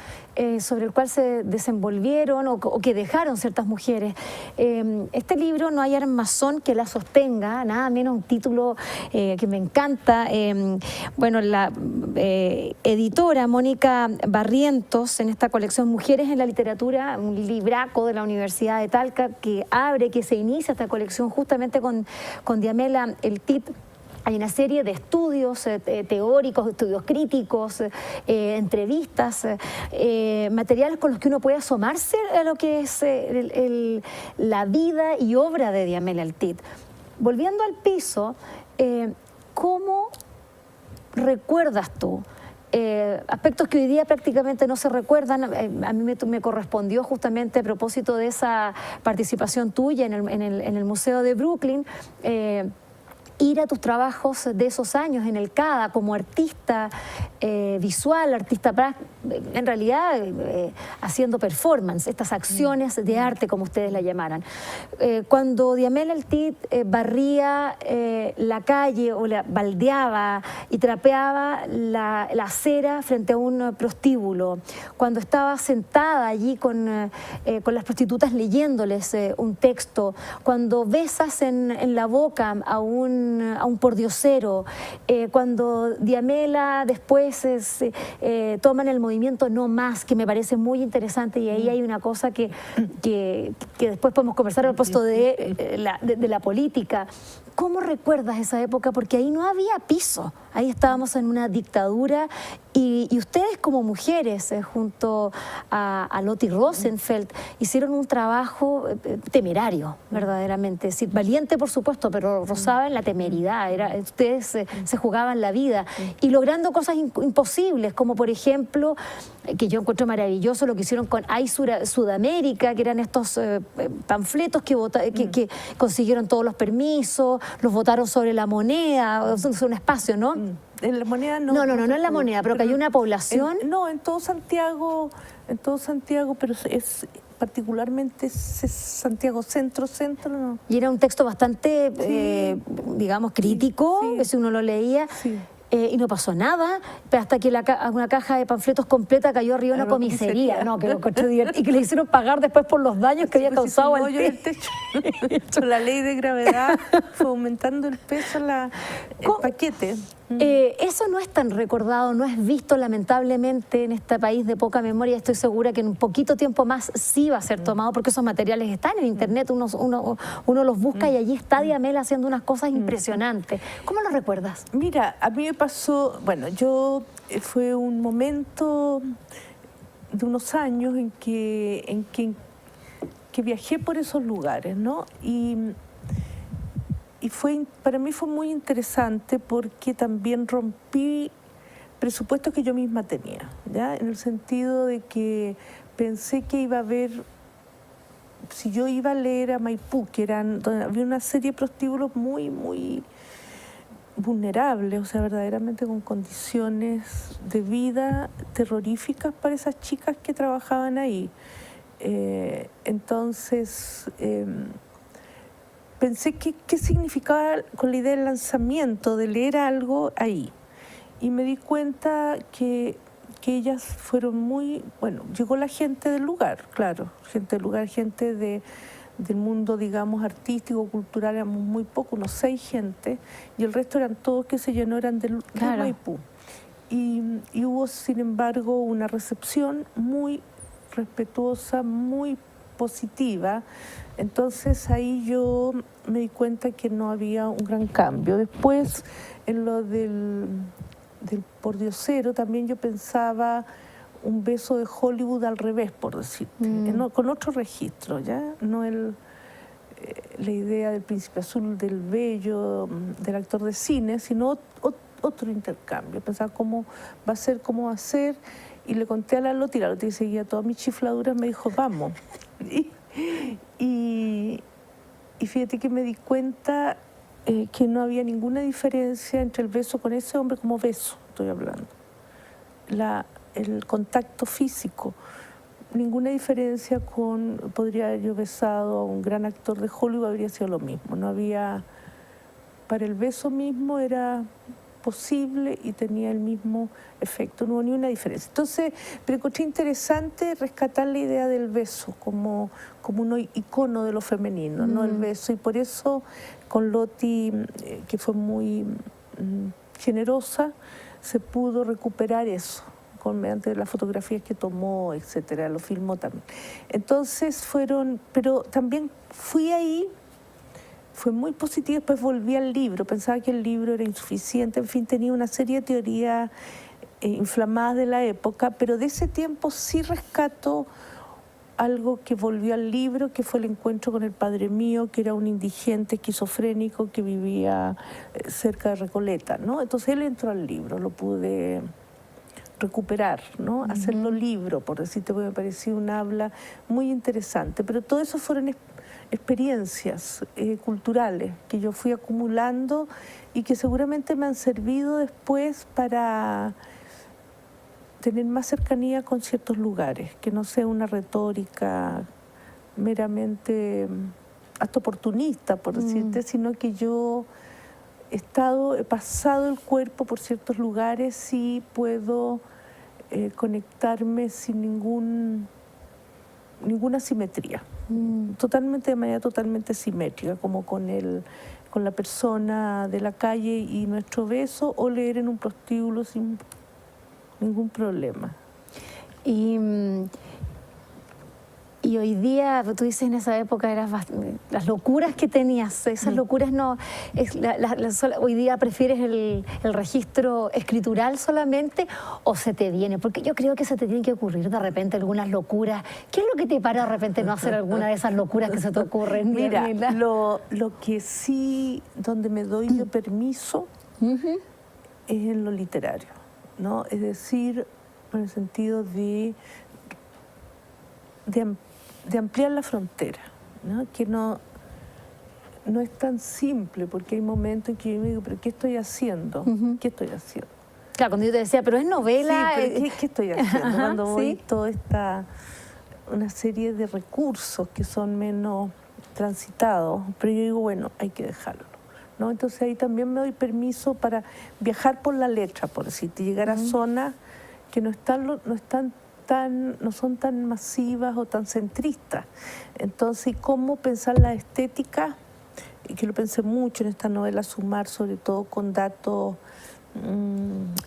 Speaker 1: sobre el cual se desenvolvieron o que dejaron ciertas mujeres. Este libro, No hay armazón que la sostenga, nada menos un título que me encanta. Bueno, la editora Mónica Barrientos, en esta colección Mujeres en la Literatura, un libraco de la Universidad de Talca, que se inicia esta colección justamente con Diamela Eltit. Hay una serie de estudios teóricos, estudios críticos, entrevistas, materiales con los que uno puede asomarse a lo que es la vida y obra de Diamela Eltit. Volviendo al piso, ¿cómo recuerdas tú aspectos que hoy día prácticamente no se recuerdan? A mí me correspondió justamente a propósito de esa participación tuya en el Museo de Brooklyn, ir a tus trabajos de esos años en el CADA como artista visual, artista en realidad haciendo performance, estas acciones de arte como ustedes la llamaran. Cuando Diamela Eltit barría la calle o la baldeaba y trapeaba la acera frente a un prostíbulo, cuando estaba sentada allí con las prostitutas leyéndoles un texto, cuando besas en la boca a un pordiosero, cuando Diamela después toman el movimiento No Más, que me parece muy interesante, y ahí hay una cosa que después podemos conversar al puesto de la política. ¿Cómo recuerdas esa época? Porque ahí no había piso, ahí estábamos en una dictadura y ustedes como mujeres, junto a Lotte Rosenfeld, hicieron un trabajo temerario, verdaderamente. Es decir, valiente, por supuesto, pero rozaba en la temeridad. Ustedes se jugaban la vida y logrando cosas imposibles, como por ejemplo, que yo encuentro maravilloso lo que hicieron con AI Sudamérica, que eran estos panfletos que consiguieron todos los permisos, los votaron sobre la moneda, un espacio, ¿no?
Speaker 2: En la moneda no.
Speaker 1: No en la moneda, pero que hay una población.
Speaker 2: En todo Santiago, pero es particularmente Santiago centro, ¿no?
Speaker 1: Y era un texto bastante, digamos, crítico, si uno lo leía.
Speaker 2: Sí.
Speaker 1: Y no pasó nada, hasta que una caja de panfletos completa cayó arriba de una comisaría. No, que lo encontré divertido. Y que le hicieron pagar después por los daños que había causado el techo.
Speaker 2: La ley de gravedad fue aumentando el peso, el paquete.
Speaker 1: Eso no es tan recordado, no es visto lamentablemente en este país de poca memoria. Estoy segura que en un poquito tiempo más sí va a ser tomado, porque esos materiales están en internet, uno los busca y allí está Diamela haciendo unas cosas impresionantes. ¿Cómo lo recuerdas?
Speaker 2: Mira, a mí me pasó, fue un momento de unos años en que viajé por esos lugares, ¿no? Y para mí fue muy interesante porque también rompí presupuestos que yo misma tenía, ¿ya? En el sentido de que pensé que iba a haber, si yo iba a leer a Maipú, donde había una serie de prostíbulos muy, muy vulnerables, o sea, verdaderamente con condiciones de vida terroríficas para esas chicas que trabajaban ahí. Entonces, pensé qué significaba con la idea del lanzamiento, de leer algo ahí. Y me di cuenta que ellas fueron muy... Bueno, llegó la gente del lugar, claro, gente del lugar, gente del mundo, digamos, artístico, cultural, éramos muy pocos, unos 6 gente, y el resto eran todos que se llenó, eran de Maipú. Y hubo, sin embargo, una recepción muy respetuosa, muy positiva. Entonces ahí yo me di cuenta que no había un gran cambio. Después, en lo del pordiosero, también yo pensaba un beso de Hollywood al revés, por decirte, con otro registro, ¿ya? No la idea del príncipe azul, del bello, del actor de cine, sino otro intercambio. Pensaba cómo va a ser, y le conté a la Lotte seguía todas mis chifladuras, me dijo, vamos. Y fíjate que me di cuenta que no había ninguna diferencia entre el beso con ese hombre, como beso, estoy hablando. El contacto físico, ninguna diferencia podría haber yo besado a un gran actor de Hollywood, habría sido lo mismo. No había, para el beso mismo era posible y tenía el mismo efecto, no hubo ni una diferencia. Entonces, pero encontré interesante rescatar la idea del beso como un icono de lo femenino, ¿no? El beso, y por eso con Lotte, que fue muy generosa, se pudo recuperar eso mediante las fotografías que tomó, etcétera, lo filmó también. Entonces pero también fui ahí, fue muy positivo, después volví al libro, pensaba que el libro era insuficiente, en fin, tenía una serie de teorías inflamadas de la época, pero de ese tiempo sí rescato algo que volvió al libro, que fue el encuentro con el padre mío, que era un indigente esquizofrénico que vivía cerca de Recoleta, ¿no? Entonces él entró al libro, lo pude recuperar, ¿no? Hacerlo libro, por decirte, porque me pareció un habla muy interesante. Pero todo eso fueron experiencias culturales que yo fui acumulando y que seguramente me han servido después para tener más cercanía con ciertos lugares, que no sea una retórica meramente hasta oportunista, por decirte, sino que yo he pasado el cuerpo por ciertos lugares y puedo conectarme sin ninguna simetría, de manera totalmente simétrica, como con la persona de la calle y nuestro beso, o leer en un prostíbulo sin ningún problema.
Speaker 1: Y Y hoy día, tú dices, en esa época eras las locuras que tenías, esas locuras no... hoy día prefieres el registro escritural solamente o se te viene, porque yo creo que se te tienen que ocurrir de repente algunas locuras. ¿Qué es lo que te para de repente no hacer alguna de esas locuras que se te ocurren?
Speaker 2: Mira, lo que sí, donde me doy yo permiso es en lo literario, ¿no? Es decir, en el sentido de ampliar la frontera, ¿no? Que no es tan simple, porque hay momentos en que yo me digo, pero ¿qué estoy haciendo? ¿Qué estoy haciendo?
Speaker 1: Claro, cuando yo te decía, pero es novela...
Speaker 2: Sí, pero ¿qué estoy haciendo?
Speaker 1: Ajá,
Speaker 2: Cuando voy
Speaker 1: ¿sí?
Speaker 2: toda una serie de recursos que son menos transitados, pero yo digo, bueno, hay que dejarlo, ¿no? Entonces ahí también me doy permiso para viajar por la letra, por decirte, llegar a zonas que no son tan masivas o tan centristas. Entonces, ¿cómo pensar la estética? Y que lo pensé mucho en esta novela, Sumar, sobre todo con datos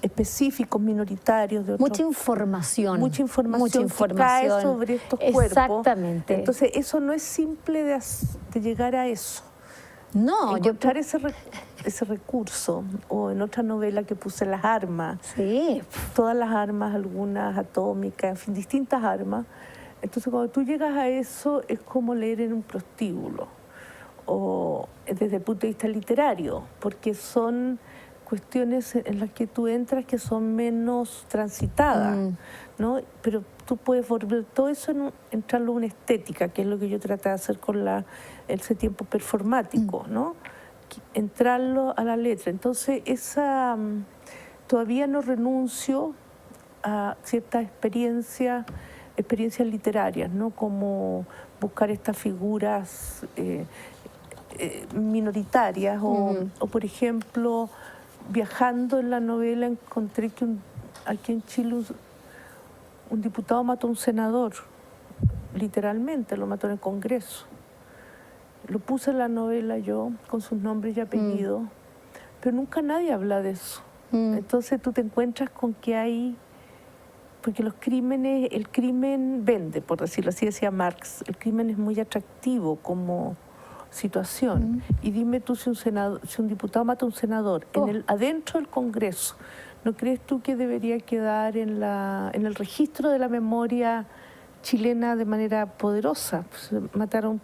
Speaker 2: específicos, minoritarios.
Speaker 1: Mucha información.
Speaker 2: Mucha información que cae sobre estos cuerpos.
Speaker 1: Exactamente.
Speaker 2: Entonces, eso no es simple de llegar a eso.
Speaker 1: No,
Speaker 2: encontrar ese recurso, o en otra novela que puse, Las armas,
Speaker 1: sí,
Speaker 2: todas las armas, algunas atómicas, en fin, distintas armas. Entonces cuando tú llegas a eso es como leer en un prostíbulo, o desde el punto de vista literario, porque son cuestiones en las que tú entras que son menos transitadas, ¿no? Pero tú puedes volver todo eso entrarlo en una estética, que es lo que yo traté de hacer con ese tiempo performático, ¿no? Entrarlo a la letra. Entonces, todavía no renuncio a ciertas experiencias literarias, ¿no? Como buscar estas figuras minoritarias, o por ejemplo, viajando en la novela encontré que aquí en Chile un diputado mató a un senador, literalmente, lo mató en el Congreso. Lo puse en la novela yo, con sus nombres y apellidos, pero nunca nadie habla de eso. Entonces tú te encuentras con que porque el crimen vende, por decirlo así, decía Marx, el crimen es muy atractivo como situación. Y dime tú, si un diputado mata a un senador adentro del Congreso, ¿no crees tú que debería quedar en el registro de la memoria chilena de manera poderosa? Pues, mataron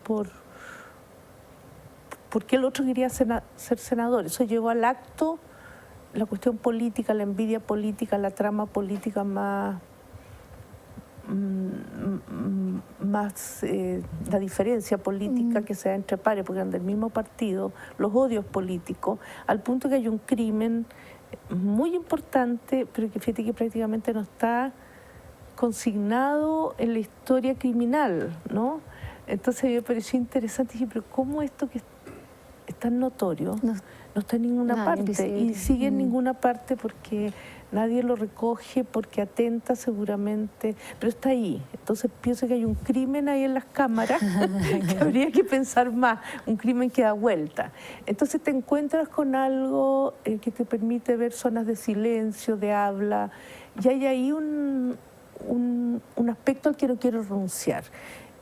Speaker 2: porque el otro quería ser senador. Eso llevó al acto la cuestión política, la envidia política, la trama política más la diferencia política que se da entre pares, porque eran del mismo partido, los odios políticos, al punto que hay un crimen muy importante, pero que fíjate que prácticamente no está consignado en la historia criminal, ¿no? Entonces me pareció interesante, dije, pero ¿cómo esto que es tan notorio no está en ninguna parte?
Speaker 1: Invisible.
Speaker 2: Y sigue en ninguna parte porque nadie lo recoge, porque atenta seguramente, pero está ahí. Entonces pienso que hay un crimen ahí en las cámaras que habría que pensar más, un crimen que da vuelta. Entonces te encuentras con algo que te permite ver zonas de silencio, de habla, y hay ahí un aspecto al que no quiero renunciar.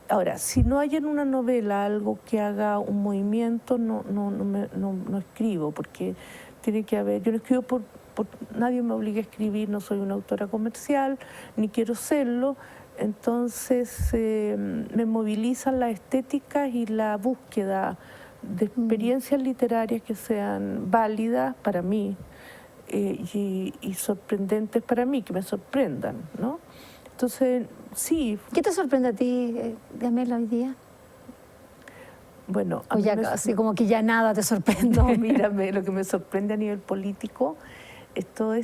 Speaker 2: Ahora, si no hay en una novela algo que haga un movimiento, no escribo, porque tiene que haber, yo no escribo nadie me obliga a escribir, no soy una autora comercial, ni quiero serlo, entonces me movilizan las estéticas y la búsqueda de experiencias literarias que sean válidas para mí y sorprendentes para mí, que me sorprendan, ¿no? Entonces, sí.
Speaker 1: ¿Qué te sorprende a ti, Diamela, hoy día?
Speaker 2: Bueno,
Speaker 1: o ya casi como que ya nada te sorprende.
Speaker 2: No, mírame, lo que me sorprende a nivel político es todas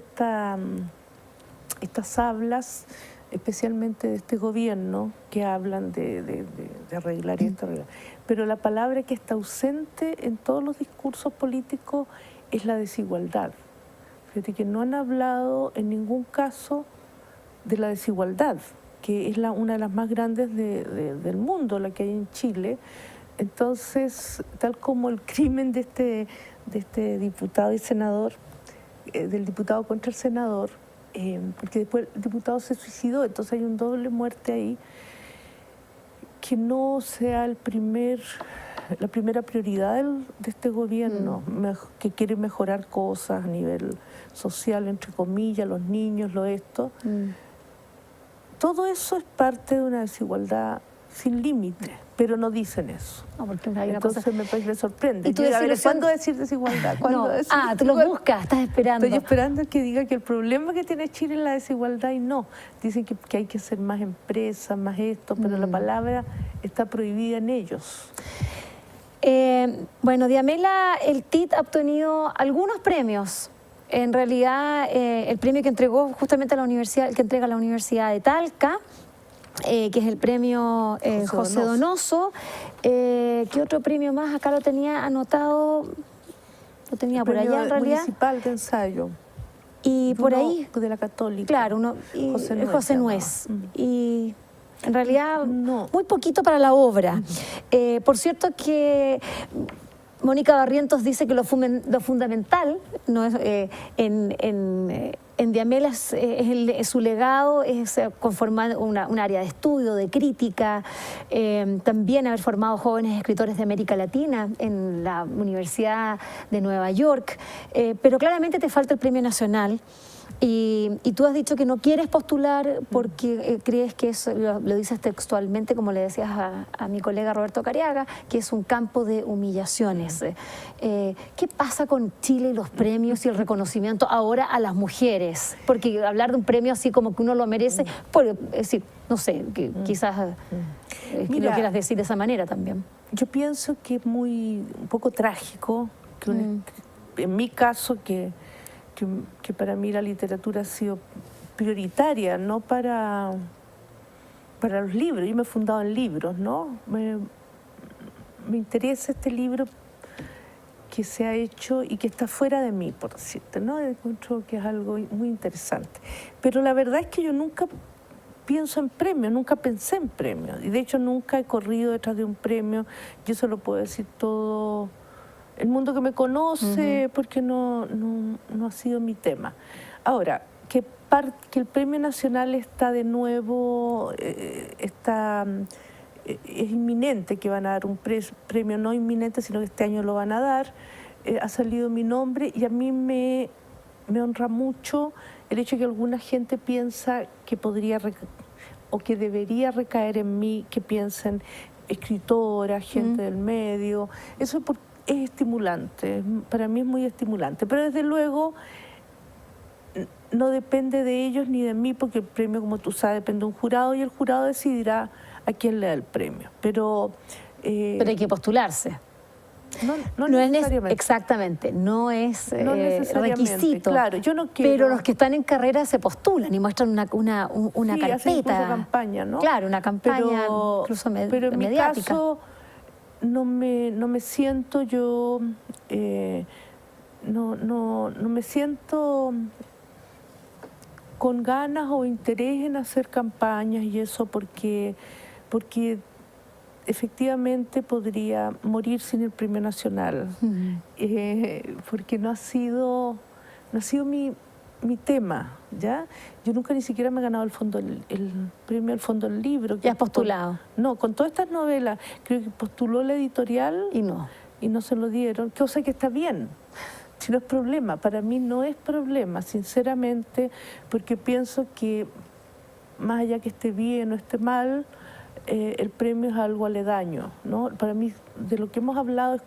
Speaker 2: estas hablas, especialmente de este gobierno, que hablan de arreglar esto, arreglar. Pero la palabra que está ausente en todos los discursos políticos es la desigualdad. Fíjate que no han hablado en ningún caso de la desigualdad, que es una de las más grandes del mundo, la que hay en Chile. Entonces, tal como el crimen de este diputado y senador, del diputado contra el senador, porque después el diputado se suicidó, entonces hay un doble muerte ahí. que no sea la primera prioridad de este gobierno, que quiere mejorar cosas a nivel social, entre comillas, los niños, esto. Todo eso es parte de una desigualdad sin límite, pero no dicen eso.
Speaker 1: No, porque hay una
Speaker 2: Entonces
Speaker 1: cosa...
Speaker 2: me sorprende.
Speaker 1: ¿Y tú
Speaker 2: ¿Cuándo decir desigualdad?
Speaker 1: No.
Speaker 2: Decir
Speaker 1: Tú lo buscas, estás esperando.
Speaker 2: Estoy esperando que diga que el problema que tiene Chile es la desigualdad y no. Dicen que hay que hacer más empresas, más esto, pero la palabra está prohibida en ellos.
Speaker 1: Bueno, Diamela, el TIT ha obtenido algunos premios. En realidad, el premio que entregó justamente a la universidad, el que entrega la Universidad de Talca, que es el premio José Donoso. ¿Qué otro premio más? Acá lo tenía anotado, lo tenía por allá en realidad.
Speaker 2: Municipal de ensayo.
Speaker 1: Y por ahí...
Speaker 2: De la Católica.
Speaker 1: Claro, José Nuez. Y en realidad
Speaker 2: no.
Speaker 1: Muy poquito para la obra. Por cierto que... Mónica Barrientos dice que lo fundamental no es, en Diamela es su legado, es conformar un área de estudio, de crítica, también haber formado jóvenes escritores de América Latina en la Universidad de Nueva York, pero claramente te falta el Premio Nacional. Y tú has dicho que no quieres postular porque crees que eso, lo dices textualmente, como le decías a mi colega Roberto Cariaga, que es un campo de humillaciones. ¿Qué pasa con Chile y los premios y el reconocimiento ahora a las mujeres? Porque hablar de un premio así como que uno lo merece, decir, no sé, que quizás lo quieras decir de esa manera también.
Speaker 2: Yo pienso que es un poco trágico, que en mi caso, que para mí la literatura ha sido prioritaria, no para los libros. Yo me he fundado en libros, ¿no? Me interesa este libro que se ha hecho y que está fuera de mí, por decirte, ¿no? Encuentro que es algo muy interesante. Pero la verdad es que yo nunca pienso en premios, nunca pensé en premios. Y de hecho nunca he corrido detrás de un premio. Yo se lo puedo decir todo... El mundo que me conoce, porque no ha sido mi tema. Ahora, que el Premio Nacional está de nuevo, es inminente que van a dar un premio, no inminente, sino que este año lo van a dar. Ha salido mi nombre y a mí me honra mucho el hecho de que alguna gente piensa que podría o que debería recaer en mí, que piensen escritora, gente del medio. Eso es estimulante, para mí es muy estimulante, pero desde luego no depende de ellos ni de mí, porque el premio, como tú sabes, depende de un jurado y el jurado decidirá a quién le da el premio. Pero
Speaker 1: hay que postularse.
Speaker 2: No necesariamente.
Speaker 1: Exactamente, no es requisito.
Speaker 2: Claro, yo no quiero.
Speaker 1: Pero los que están en carrera se postulan y muestran una carpeta.
Speaker 2: Hacen incluso campaña, ¿no?
Speaker 1: Claro, una campaña incluso mediática.
Speaker 2: Pero en mi caso no me siento yo, no me siento con ganas o interés en hacer campañas y eso porque efectivamente podría morir sin el Premio Nacional, porque no ha sido mi tema, ¿ya? Yo nunca ni siquiera me he ganado el premio al Fondo del Libro.
Speaker 1: ¿Ya has postulado?
Speaker 2: No, con todas estas novelas, creo que postuló la editorial
Speaker 1: y no
Speaker 2: se lo dieron, cosa que está bien, si no es problema. Para mí no es problema, sinceramente, porque pienso que más allá que esté bien o esté mal, el premio es algo aledaño, ¿no? Para mí, de lo que hemos hablado es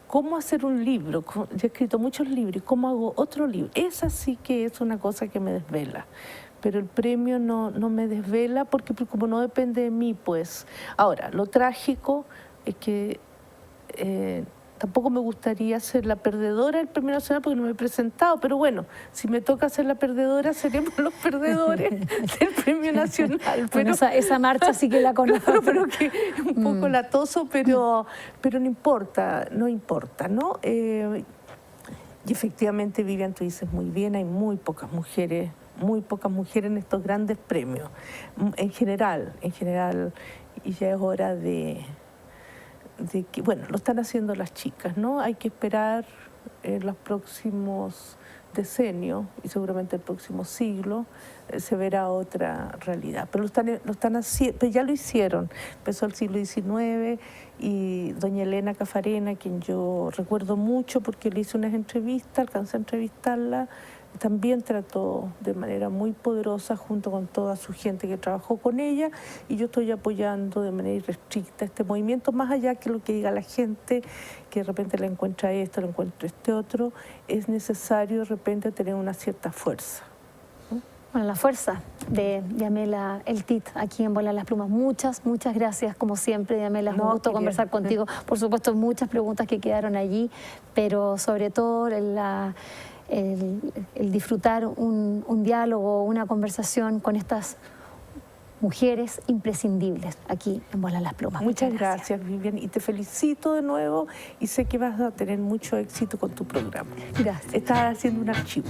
Speaker 2: cómo hacer un libro. Yo he escrito muchos libros, y cómo hago otro libro. Esa sí que es una cosa que me desvela. Pero el premio no me desvela porque como no depende de mí, pues. Ahora, lo trágico es que tampoco me gustaría ser la perdedora del Premio Nacional porque no me he presentado, pero bueno, si me toca ser la perdedora, seremos los perdedores del Premio Nacional.
Speaker 1: Pero, bueno, esa marcha sí que la conozco.
Speaker 2: Claro, pero que es un poco latoso, pero no importa, ¿no? Y efectivamente, Vivian, tú dices muy bien, hay muy pocas mujeres en estos grandes premios, en general, y ya es hora de que, bueno, lo están haciendo las chicas, ¿no? Hay que esperar en los próximos decenios y seguramente el próximo siglo se verá otra realidad. Pero lo están haciendo, pues ya lo hicieron. Empezó el siglo XIX y doña Elena Cafarena, quien yo recuerdo mucho porque le hice unas entrevistas, alcancé a entrevistarla, también trató de manera muy poderosa junto con toda su gente que trabajó con ella, y yo estoy apoyando de manera irrestricta este movimiento, más allá que lo que diga la gente, que de repente le encuentra esto, le encuentra este otro. Es necesario de repente tener una cierta fuerza.
Speaker 1: Bueno, la fuerza de Diamela Eltit aquí en Vuelan las Plumas. Muchas gracias, como siempre, Diamela. Es un gusto conversar contigo. Por supuesto, muchas preguntas que quedaron allí, pero sobre todo el disfrutar un diálogo, una conversación con estas mujeres imprescindibles aquí en Vuelan las Plumas.
Speaker 2: Muchas gracias, Vivian, y te felicito de nuevo y sé que vas a tener mucho éxito con tu programa.
Speaker 1: Gracias.
Speaker 2: Estás haciendo un archivo.